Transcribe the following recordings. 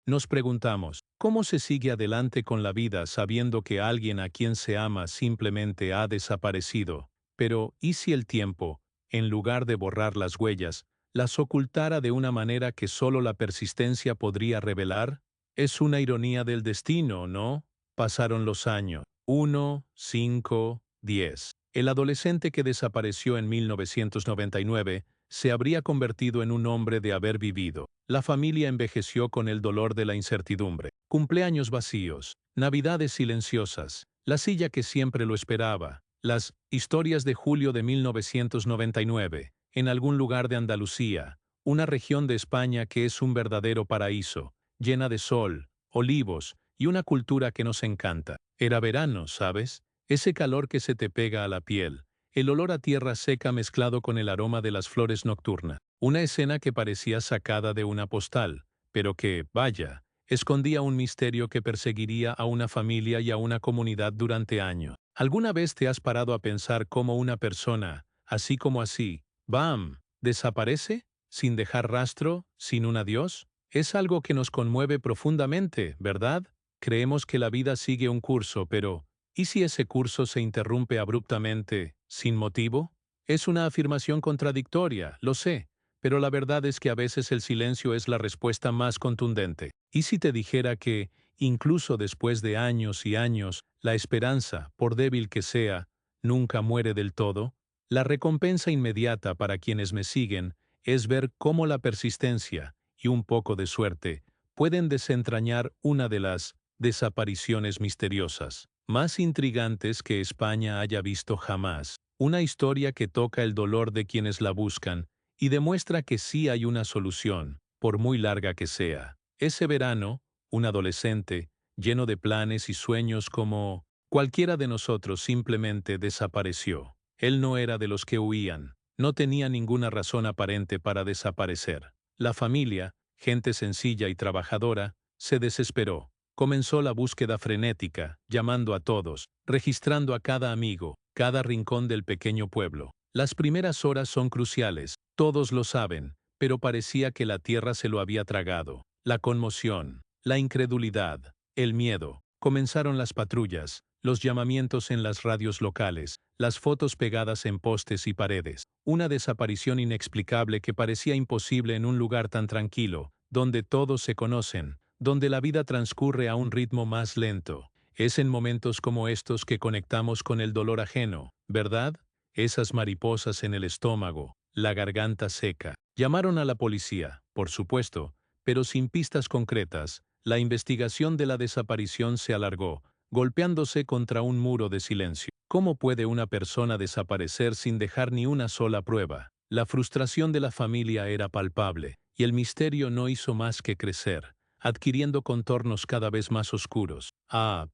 Nos preguntamos, ¿cómo se sigue adelante con la vida sabiendo que alguien a quien se ama simplemente ha desaparecido? Pero, ¿y si el tiempo, en lugar de borrar las huellas, las ocultara de una manera que solo la persistencia podría revelar? Es una ironía del destino, ¿no? Pasaron los años. 1, 5, 10. El adolescente que desapareció en 1999 se habría convertido en un hombre de haber vivido. La familia envejeció con el dolor de la incertidumbre. Cumpleaños vacíos, navidades silenciosas, la silla que siempre lo esperaba, las historias de julio de 1999, en algún lugar de Andalucía, una región de España que es un verdadero paraíso, llena de sol, olivos y una cultura que nos encanta. Era verano, ¿sabes? Ese calor que se te pega a la piel, el olor a tierra seca mezclado con el aroma de las flores nocturnas. Una escena que parecía sacada de una postal, pero que, vaya, escondía un misterio que perseguiría a una familia y a una comunidad durante años. ¿Alguna vez te has parado a pensar cómo una persona, así como así, ¡bam!, desaparece, sin dejar rastro, sin un adiós? Es algo que nos conmueve profundamente, ¿verdad? Creemos que la vida sigue un curso, pero ¿y si ese curso se interrumpe abruptamente, sin motivo? Es una afirmación contradictoria, lo sé, pero la verdad es que a veces el silencio es la respuesta más contundente. ¿Y si te dijera que, incluso después de años y años, la esperanza, por débil que sea, nunca muere del todo? La recompensa inmediata para quienes me siguen es ver cómo la persistencia y un poco de suerte pueden desentrañar una de las desapariciones misteriosas más intrigantes que España haya visto jamás. Una historia que toca el dolor de quienes la buscan y demuestra que sí hay una solución, por muy larga que sea. Ese verano, un adolescente, lleno de planes y sueños como cualquiera de nosotros, simplemente desapareció. Él no era de los que huían, no tenía ninguna razón aparente para desaparecer. La familia, gente sencilla y trabajadora, se desesperó. Comenzó la búsqueda frenética, llamando a todos, registrando a cada amigo, cada rincón del pequeño pueblo. Las primeras horas son cruciales, todos lo saben, pero parecía que la tierra se lo había tragado. La conmoción, la incredulidad, el miedo. Comenzaron las patrullas, los llamamientos en las radios locales, las fotos pegadas en postes y paredes. Una desaparición inexplicable que parecía imposible en un lugar tan tranquilo, donde todos se conocen, donde la vida transcurre a un ritmo más lento. Es en momentos como estos que conectamos con el dolor ajeno, ¿verdad? Esas mariposas en el estómago, la garganta seca. Llamaron a la policía, por supuesto, pero sin pistas concretas. La investigación de la desaparición se alargó, golpeándose contra un muro de silencio. ¿Cómo puede una persona desaparecer sin dejar ni una sola prueba? La frustración de la familia era palpable, y el misterio no hizo más que crecer, adquiriendo contornos cada vez más oscuros.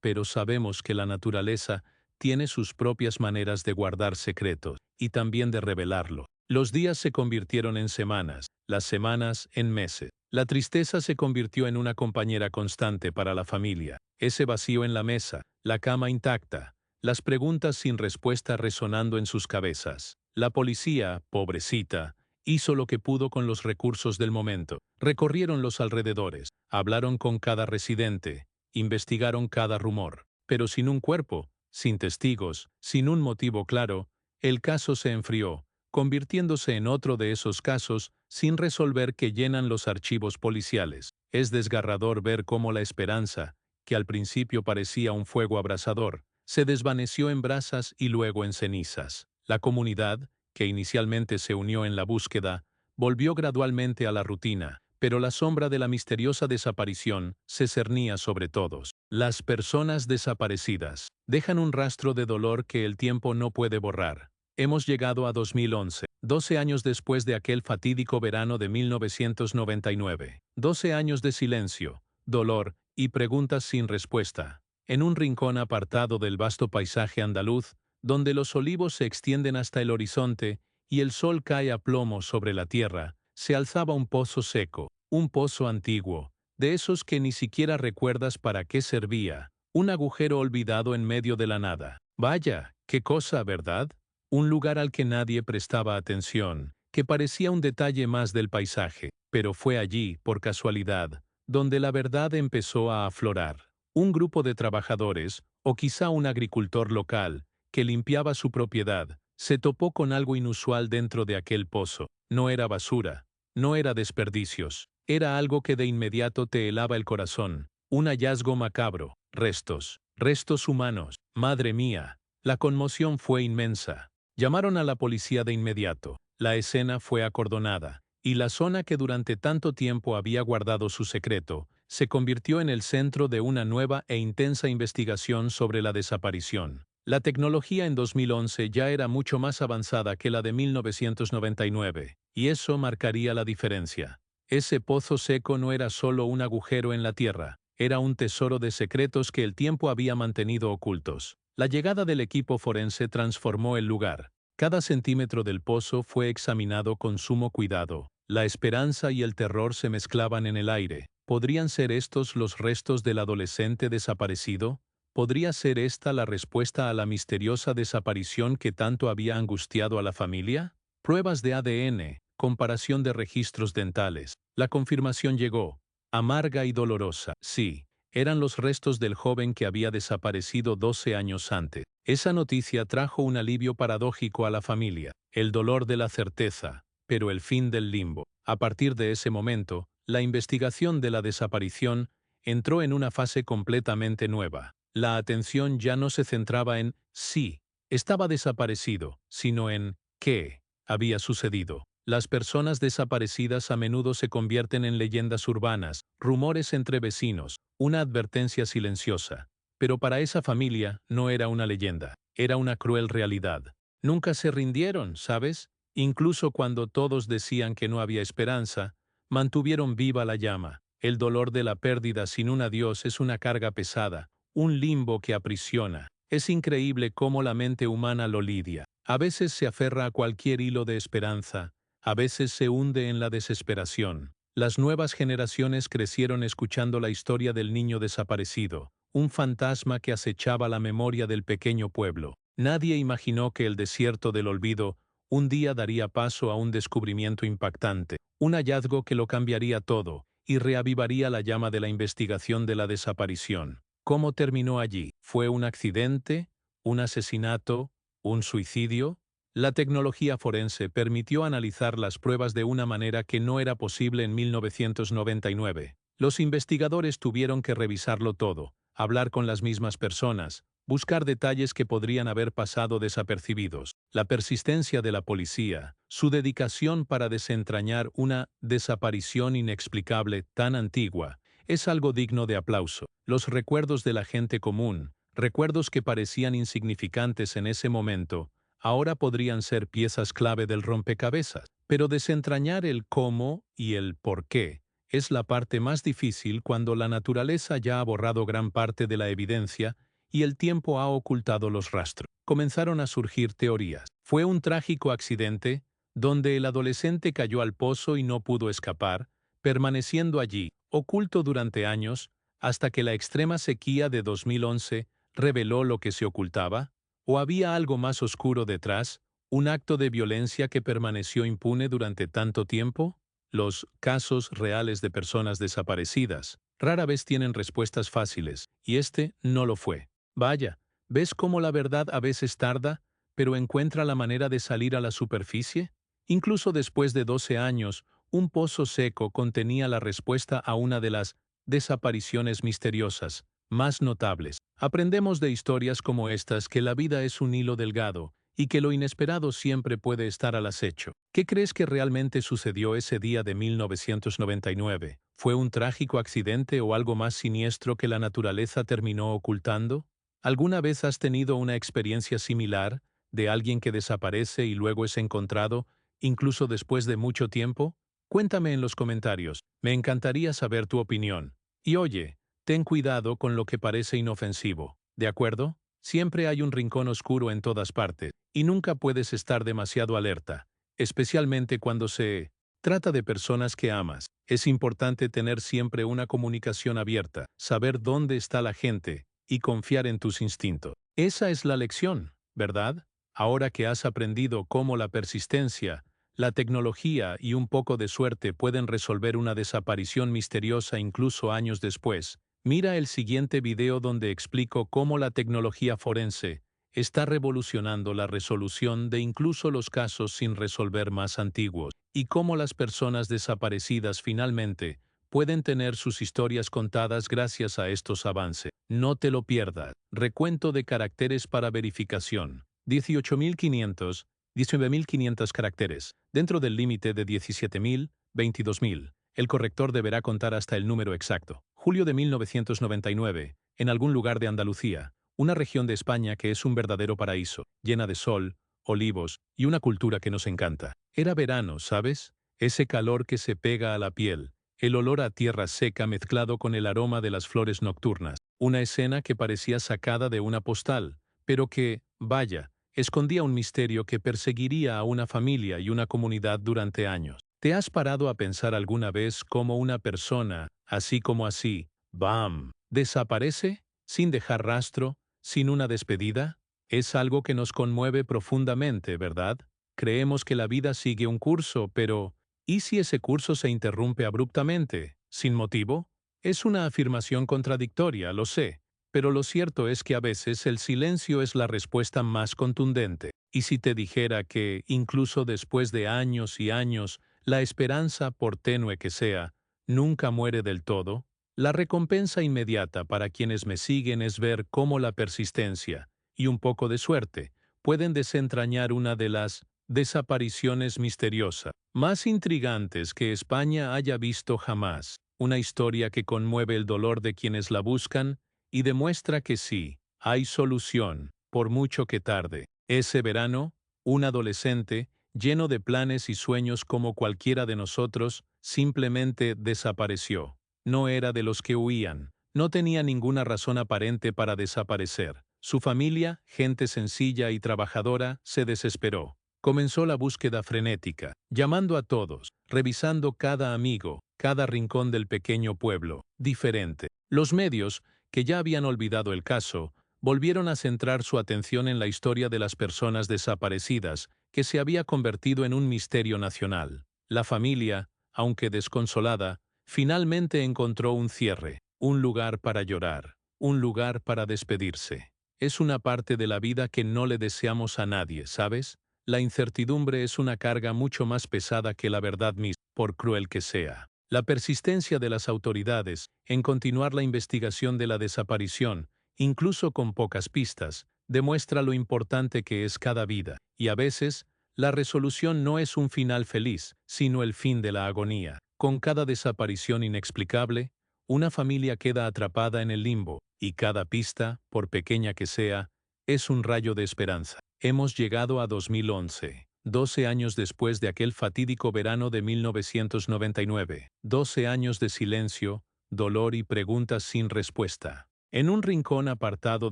Pero sabemos que la naturaleza tiene sus propias maneras de guardar secretos, y también de revelarlo. Los días se convirtieron en semanas, las semanas en meses. La tristeza se convirtió en una compañera constante para la familia. Ese vacío en la mesa, la cama intacta, las preguntas sin respuesta resonando en sus cabezas. La policía, pobrecita, hizo lo que pudo con los recursos del momento. Recorrieron los alrededores, hablaron con cada residente, investigaron cada rumor. Pero sin un cuerpo, sin testigos, sin un motivo claro, el caso se enfrió, convirtiéndose en otro de esos casos sin resolver que llenan los archivos policiales. Es desgarrador ver cómo la esperanza, que al principio parecía un fuego abrasador, se desvaneció en brasas y luego en cenizas. La comunidad, que inicialmente se unió en la búsqueda, volvió gradualmente a la rutina, pero la sombra de la misteriosa desaparición se cernía sobre todos. Las personas desaparecidas dejan un rastro de dolor que el tiempo no puede borrar. Hemos llegado a 2011, 12 años después de aquel fatídico verano de 1999. 12 años de silencio, dolor y preguntas sin respuesta. En un rincón apartado del vasto paisaje andaluz, donde los olivos se extienden hasta el horizonte y el sol cae a plomo sobre la tierra, se alzaba un pozo seco, un pozo antiguo, de esos que ni siquiera recuerdas para qué servía, un agujero olvidado en medio de la nada. Vaya, qué cosa, ¿verdad? Un lugar al que nadie prestaba atención, que parecía un detalle más del paisaje, pero fue allí, por casualidad, donde la verdad empezó a aflorar. Un grupo de trabajadores, o quizá un agricultor local, que limpiaba su propiedad, se topó con algo inusual dentro de aquel pozo. No era basura, no era desperdicios, era algo que de inmediato te helaba el corazón. Un hallazgo macabro, restos humanos. Madre mía, la conmoción fue inmensa. Llamaron a la policía de inmediato. La escena fue acordonada, y la zona que durante tanto tiempo había guardado su secreto, se convirtió en el centro de una nueva e intensa investigación sobre la desaparición. La tecnología en 2011 ya era mucho más avanzada que la de 1999, y eso marcaría la diferencia. Ese pozo seco no era solo un agujero en la tierra, era un tesoro de secretos que el tiempo había mantenido ocultos. La llegada del equipo forense transformó el lugar. Cada centímetro del pozo fue examinado con sumo cuidado. La esperanza y el terror se mezclaban en el aire. ¿Podrían ser estos los restos del adolescente desaparecido? ¿Podría ser esta la respuesta a la misteriosa desaparición que tanto había angustiado a la familia? Pruebas de ADN, comparación de registros dentales. La confirmación llegó, amarga y dolorosa. Sí, eran los restos del joven que había desaparecido 12 años antes. Esa noticia trajo un alivio paradójico a la familia, el dolor de la certeza, pero el fin del limbo. A partir de ese momento, la investigación de la desaparición entró en una fase completamente nueva. La atención ya no se centraba en sí, estaba desaparecido, sino en qué había sucedido. Las personas desaparecidas a menudo se convierten en leyendas urbanas, rumores entre vecinos, una advertencia silenciosa. Pero para esa familia no era una leyenda, era una cruel realidad. Nunca se rindieron, ¿sabes? Incluso cuando todos decían que no había esperanza, mantuvieron viva la llama. El dolor de la pérdida sin un adiós es una carga pesada, un limbo que aprisiona. Es increíble cómo la mente humana lo lidia. A veces se aferra a cualquier hilo de esperanza, a veces se hunde en la desesperación. Las nuevas generaciones crecieron escuchando la historia del niño desaparecido, un fantasma que acechaba la memoria del pequeño pueblo. Nadie imaginó que el desierto del olvido un día daría paso a un descubrimiento impactante, un hallazgo que lo cambiaría todo y reavivaría la llama de la investigación de la desaparición. ¿Cómo terminó allí? ¿Fue un accidente? ¿Un asesinato? ¿Un suicidio? La tecnología forense permitió analizar las pruebas de una manera que no era posible en 1999. Los investigadores tuvieron que revisarlo todo, hablar con las mismas personas, buscar detalles que podrían haber pasado desapercibidos. La persistencia de la policía, su dedicación para desentrañar una desaparición inexplicable tan antigua, es algo digno de aplauso. Los recuerdos de la gente común, recuerdos que parecían insignificantes en ese momento, ahora podrían ser piezas clave del rompecabezas. Pero desentrañar el cómo y el por qué es la parte más difícil cuando la naturaleza ya ha borrado gran parte de la evidencia y el tiempo ha ocultado los rastros. Comenzaron a surgir teorías. ¿Fue un trágico accidente, donde el adolescente cayó al pozo y no pudo escapar, permaneciendo allí, oculto durante años, hasta que la extrema sequía de 2011 reveló lo que se ocultaba? ¿O había algo más oscuro detrás, un acto de violencia que permaneció impune durante tanto tiempo? Los casos reales de personas desaparecidas rara vez tienen respuestas fáciles, y este no lo fue. Vaya, ¿ves cómo la verdad a veces tarda, pero encuentra la manera de salir a la superficie? Incluso después de 12 años, un pozo seco contenía la respuesta a una de las desapariciones misteriosas más notables. Aprendemos de historias como estas que la vida es un hilo delgado y que lo inesperado siempre puede estar al acecho. ¿Qué crees que realmente sucedió ese día de 1999? ¿Fue un trágico accidente o algo más siniestro que la naturaleza terminó ocultando? ¿Alguna vez has tenido una experiencia similar, de alguien que desaparece y luego es encontrado, incluso después de mucho tiempo? Cuéntame en los comentarios, me encantaría saber tu opinión. Y oye, ten cuidado con lo que parece inofensivo, ¿de acuerdo? Siempre hay un rincón oscuro en todas partes, y nunca puedes estar demasiado alerta, especialmente cuando se trata de personas que amas. Es importante tener siempre una comunicación abierta, saber dónde está la gente y confiar en tus instintos. Esa es la lección, ¿verdad? Ahora que has aprendido cómo la persistencia, La tecnología y un poco de suerte pueden resolver una desaparición misteriosa incluso años después. Mira el siguiente video donde explico cómo la tecnología forense está revolucionando la resolución de incluso los casos sin resolver más antiguos, y cómo las personas desaparecidas finalmente pueden tener sus historias contadas gracias a estos avances. No te lo pierdas. Recuento de caracteres para verificación. 18.500, 19.500 caracteres, dentro del límite de 17.000, 22.000. El corrector deberá contar hasta el número exacto. Julio de 1999, en algún lugar de Andalucía, una región de España que es un verdadero paraíso, llena de sol, olivos y una cultura que nos encanta. Era verano, ¿sabes? Ese calor que se pega a la piel, el olor a tierra seca mezclado con el aroma de las flores nocturnas. Una escena que parecía sacada de una postal, pero que, vaya, escondía un misterio que perseguiría a una familia y una comunidad durante años. ¿Te has parado a pensar alguna vez cómo una persona, así como así, ¡bam!, desaparece, sin dejar rastro, sin una despedida? Es algo que nos conmueve profundamente, ¿verdad? Creemos que la vida sigue un curso, pero ¿y si ese curso se interrumpe abruptamente, sin motivo? Es una afirmación contradictoria, lo sé, pero lo cierto es que a veces el silencio es la respuesta más contundente. Y si te dijera que, incluso después de años y años, la esperanza, por tenue que sea, nunca muere del todo, la recompensa inmediata para quienes me siguen es ver cómo la persistencia y un poco de suerte pueden desentrañar una de las desapariciones misteriosas más intrigantes que España haya visto jamás. Una historia que conmueve el dolor de quienes la buscan y demuestra que sí, hay solución, por mucho que tarde. Ese verano, un adolescente, lleno de planes y sueños como cualquiera de nosotros, simplemente desapareció. No era de los que huían, no tenía ninguna razón aparente para desaparecer. Su familia, gente sencilla y trabajadora, se desesperó. Comenzó la búsqueda frenética, llamando a todos, revisando cada amigo, cada rincón del pequeño pueblo, diferente. Los medios, que ya habían olvidado el caso, volvieron a centrar su atención en la historia de las personas desaparecidas, que se había convertido en un misterio nacional. La familia, aunque desconsolada, finalmente encontró un cierre, un lugar para llorar, un lugar para despedirse. Es una parte de la vida que no le deseamos a nadie, ¿sabes? La incertidumbre es una carga mucho más pesada que la verdad misma, por cruel que sea. La persistencia de las autoridades en continuar la investigación de la desaparición, incluso con pocas pistas, demuestra lo importante que es cada vida, y a veces, la resolución no es un final feliz, sino el fin de la agonía. Con cada desaparición inexplicable, una familia queda atrapada en el limbo, y cada pista, por pequeña que sea, es un rayo de esperanza. Hemos llegado a 2011, 12 años después de aquel fatídico verano de 1999, 12 años de silencio, dolor y preguntas sin respuesta. En un rincón apartado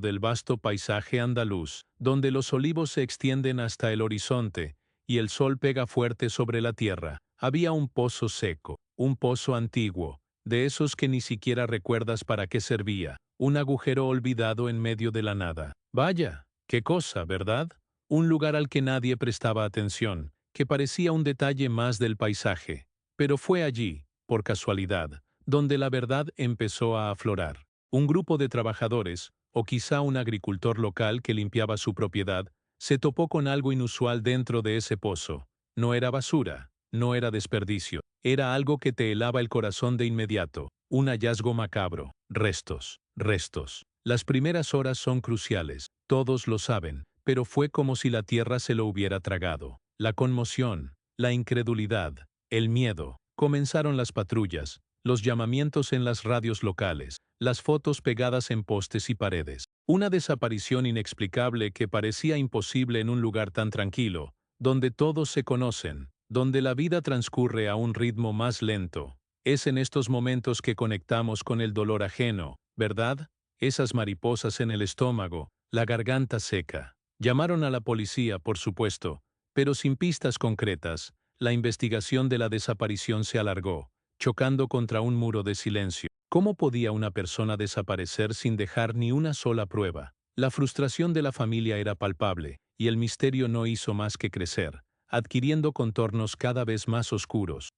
del vasto paisaje andaluz, donde los olivos se extienden hasta el horizonte y el sol pega fuerte sobre la tierra, había un pozo seco, un pozo antiguo, de esos que ni siquiera recuerdas para qué servía, un agujero olvidado en medio de la nada. Vaya, qué cosa, ¿verdad? Un lugar al que nadie prestaba atención, que parecía un detalle más del paisaje. Pero fue allí, por casualidad, donde la verdad empezó a aflorar. Un grupo de trabajadores, o quizá un agricultor local que limpiaba su propiedad, se topó con algo inusual dentro de ese pozo. No era basura, no era desperdicio, era algo que te helaba el corazón de inmediato, un hallazgo macabro, restos, restos. Las primeras horas son cruciales, todos lo saben, pero fue como si la tierra se lo hubiera tragado. La conmoción, la incredulidad, el miedo. Comenzaron las patrullas, los llamamientos en las radios locales, las fotos pegadas en postes y paredes. Una desaparición inexplicable que parecía imposible en un lugar tan tranquilo, donde todos se conocen, donde la vida transcurre a un ritmo más lento. Es en estos momentos que conectamos con el dolor ajeno, ¿verdad? Esas mariposas en el estómago, la garganta seca. Llamaron a la policía, por supuesto, pero sin pistas concretas. La investigación de la desaparición se alargó, chocando contra un muro de silencio. ¿Cómo podía una persona desaparecer sin dejar ni una sola prueba? La frustración de la familia era palpable, y el misterio no hizo más que crecer. adquiriendo contornos cada vez más oscuros.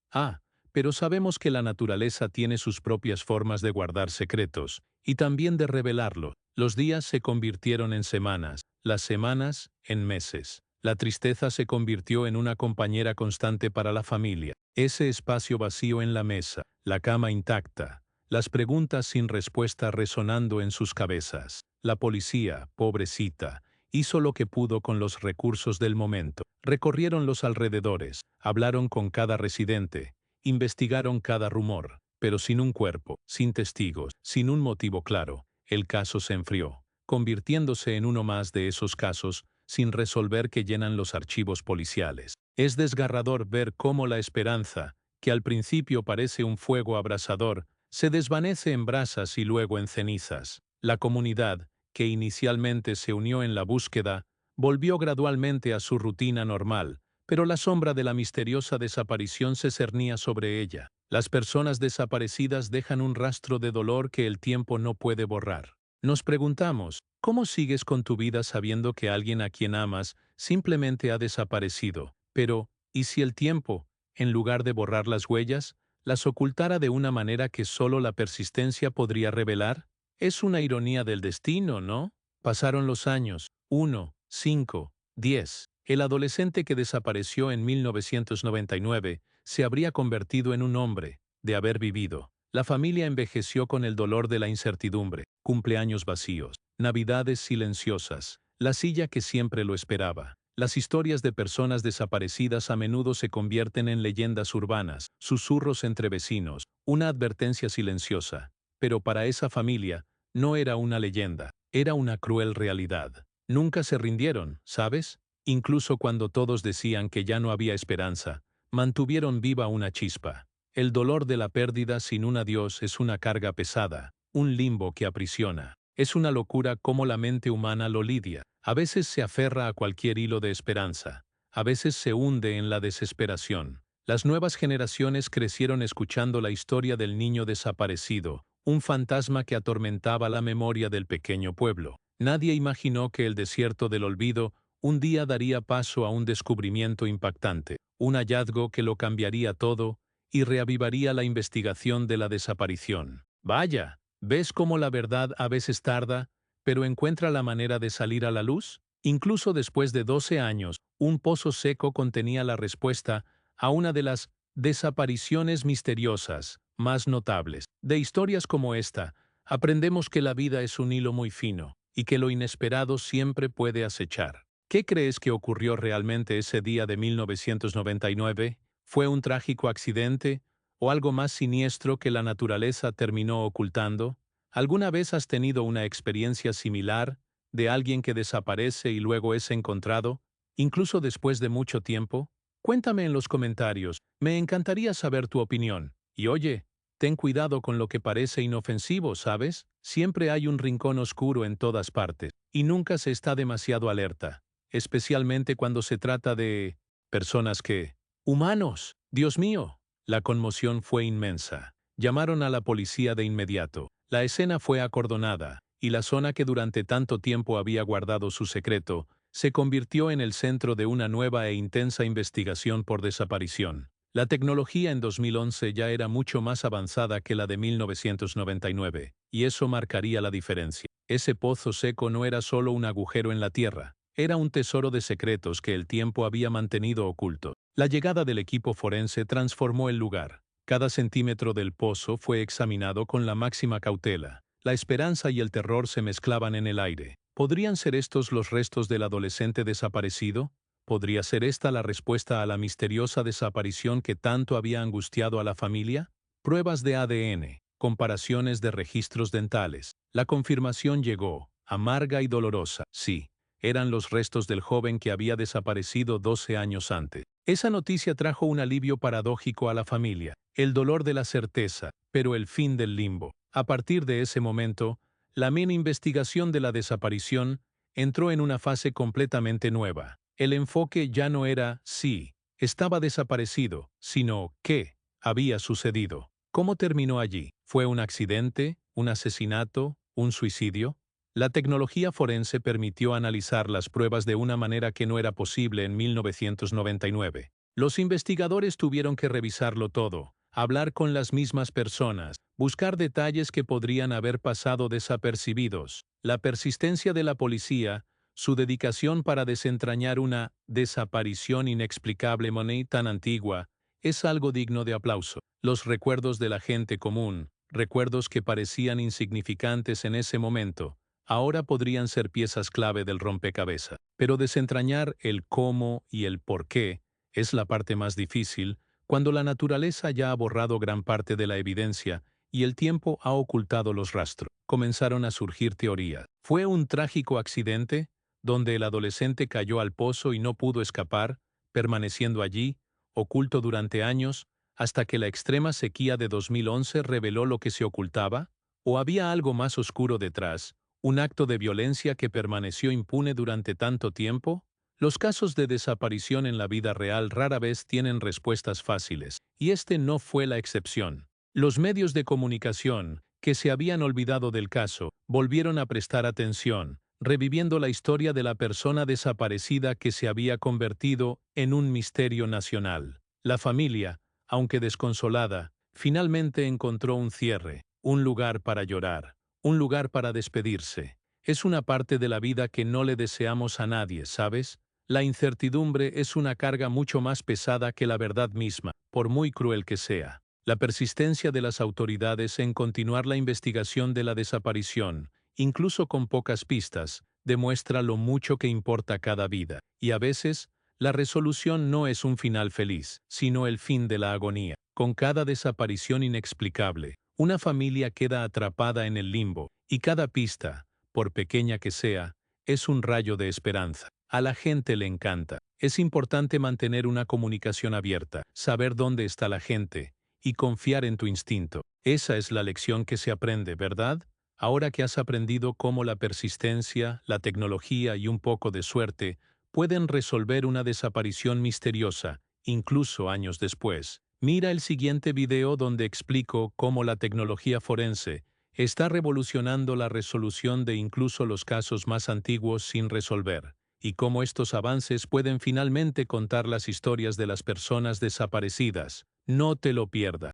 Pero sabemos que la naturaleza tiene sus propias formas de guardar secretos, y también de revelarlo. Los días se convirtieron en semanas, las semanas en meses. La tristeza se convirtió en una compañera constante para la familia. Ese espacio vacío en la mesa, la cama intacta, las preguntas sin respuesta resonando en sus cabezas. La policía, pobrecita, hizo lo que pudo con los recursos del momento. Recorrieron los alrededores, hablaron con cada residente, investigaron cada rumor, pero sin un cuerpo, sin testigos, sin un motivo claro. El caso se enfrió, convirtiéndose en uno más de esos casos sin resolver que llenan los archivos policiales. Es desgarrador ver cómo la esperanza, que al principio parece un fuego abrasador, se desvanece en brasas y luego en cenizas. La comunidad, que inicialmente se unió en la búsqueda, volvió gradualmente a su rutina normal, pero la sombra de la misteriosa desaparición se cernía sobre ella. Las personas desaparecidas dejan un rastro de dolor que el tiempo no puede borrar. Nos preguntamos, ¿cómo sigues con tu vida sabiendo que alguien a quien amas simplemente ha desaparecido? Pero, ¿y si el tiempo, en lugar de borrar las huellas, las ocultara de una manera que solo la persistencia podría revelar? Es una ironía del destino, ¿no? Pasaron los años, 1, 5, 10. El adolescente que desapareció en 1999 se habría convertido en un hombre, de haber vivido. La familia envejeció con el dolor de la incertidumbre, cumpleaños vacíos, navidades silenciosas, la silla que siempre lo esperaba. Las historias de personas desaparecidas a menudo se convierten en leyendas urbanas, susurros entre vecinos, una advertencia silenciosa. Pero para esa familia, no era una leyenda, era una cruel realidad. Nunca se rindieron, ¿sabes? Incluso cuando todos decían que ya no había esperanza, mantuvieron viva una chispa. El dolor de la pérdida sin un adiós es una carga pesada, un limbo que aprisiona. Es una locura cómo la mente humana lo lidia. A veces se aferra a cualquier hilo de esperanza, a veces se hunde en la desesperación. Las nuevas generaciones crecieron escuchando la historia del niño desaparecido, un fantasma que atormentaba la memoria del pequeño pueblo. Nadie imaginó que el desierto del olvido un día daría paso a un descubrimiento impactante, un hallazgo que lo cambiaría todo y reavivaría la investigación de la desaparición. Vaya, ¿ves cómo la verdad a veces tarda, pero encuentra la manera de salir a la luz? Incluso después de 12 años, un pozo seco contenía la respuesta a una de las desapariciones misteriosas más notables. De historias como esta, aprendemos que la vida es un hilo muy fino y que lo inesperado siempre puede acechar. ¿Qué crees que ocurrió realmente ese día de 1999? ¿Fue un trágico accidente o algo más siniestro que la naturaleza terminó ocultando? ¿Alguna vez has tenido una experiencia similar de alguien que desaparece y luego es encontrado, incluso después de mucho tiempo? Cuéntame en los comentarios, me encantaría saber tu opinión. Y oye, ten cuidado con lo que parece inofensivo, ¿sabes? Siempre hay un rincón oscuro en todas partes, y nunca se está demasiado alerta, especialmente cuando se trata de personas que... ¡Humanos! ¡Dios mío! La conmoción fue inmensa. Llamaron a la policía de inmediato. La escena fue acordonada, y la zona que durante tanto tiempo había guardado su secreto, se convirtió en el centro de una nueva e intensa investigación por desaparición. La tecnología en 2011 ya era mucho más avanzada que la de 1999, y eso marcaría la diferencia. Ese pozo seco no era solo un agujero en la tierra, era un tesoro de secretos que el tiempo había mantenido oculto. La llegada del equipo forense transformó el lugar. Cada centímetro del pozo fue examinado con la máxima cautela. La esperanza y el terror se mezclaban en el aire. ¿Podrían ser estos los restos del adolescente desaparecido? ¿Podría ser esta la respuesta a la misteriosa desaparición que tanto había angustiado a la familia? Pruebas de ADN, comparaciones de registros dentales. La confirmación llegó, amarga y dolorosa. Sí, eran los restos del joven que había desaparecido 12 años antes. Esa noticia trajo un alivio paradójico a la familia, el dolor de la certeza, pero el fin del limbo. A partir de ese momento, la investigación de la desaparición entró en una fase completamente nueva. El enfoque ya no era si estaba desaparecido, sino qué había sucedido. ¿Cómo terminó allí? ¿Fue un accidente? ¿Un asesinato? ¿Un suicidio? La tecnología forense permitió analizar las pruebas de una manera que no era posible en 1999. Los investigadores tuvieron que revisarlo todo, hablar con las mismas personas, buscar detalles que podrían haber pasado desapercibidos. La persistencia de la policía, su dedicación para desentrañar una desaparición inexplicable tan antigua, es algo digno de aplauso. Los recuerdos de la gente común, recuerdos que parecían insignificantes en ese momento, ahora podrían ser piezas clave del rompecabezas. Pero desentrañar el cómo y el por qué es la parte más difícil cuando la naturaleza ya ha borrado gran parte de la evidencia y el tiempo ha ocultado los rastros. Comenzaron a surgir teorías. ¿Fue un trágico accidente, donde el adolescente cayó al pozo y no pudo escapar, permaneciendo allí, oculto durante años, hasta que la extrema sequía de 2011 reveló lo que se ocultaba? ¿O había algo más oscuro detrás, un acto de violencia que permaneció impune durante tanto tiempo? Los casos de desaparición en la vida real rara vez tienen respuestas fáciles, y este no fue la excepción. Los medios de comunicación, que se habían olvidado del caso, volvieron a prestar atención, reviviendo la historia de la persona desaparecida que se había convertido en un misterio nacional. La familia, aunque desconsolada, finalmente encontró un cierre, un lugar para llorar, un lugar para despedirse. Es una parte de la vida que no le deseamos a nadie, ¿sabes? La incertidumbre es una carga mucho más pesada que la verdad misma, por muy cruel que sea. La persistencia de las autoridades en continuar la investigación de la desaparición, incluso con pocas pistas, demuestra lo mucho que importa cada vida. Y a veces, la resolución no es un final feliz, sino el fin de la agonía. Con cada desaparición inexplicable, una familia queda atrapada en el limbo, y cada pista, por pequeña que sea, es un rayo de esperanza. A la gente le encanta. Es importante mantener una comunicación abierta, saber dónde está la gente, y confiar en tu instinto. Esa es la lección que se aprende, ¿verdad? Ahora que has aprendido cómo la persistencia, la tecnología y un poco de suerte pueden resolver una desaparición misteriosa, incluso años después. Mira el siguiente video donde explico cómo la tecnología forense está revolucionando la resolución de incluso los casos más antiguos sin resolver, y cómo estos avances pueden finalmente contar las historias de las personas desaparecidas. No te lo pierdas.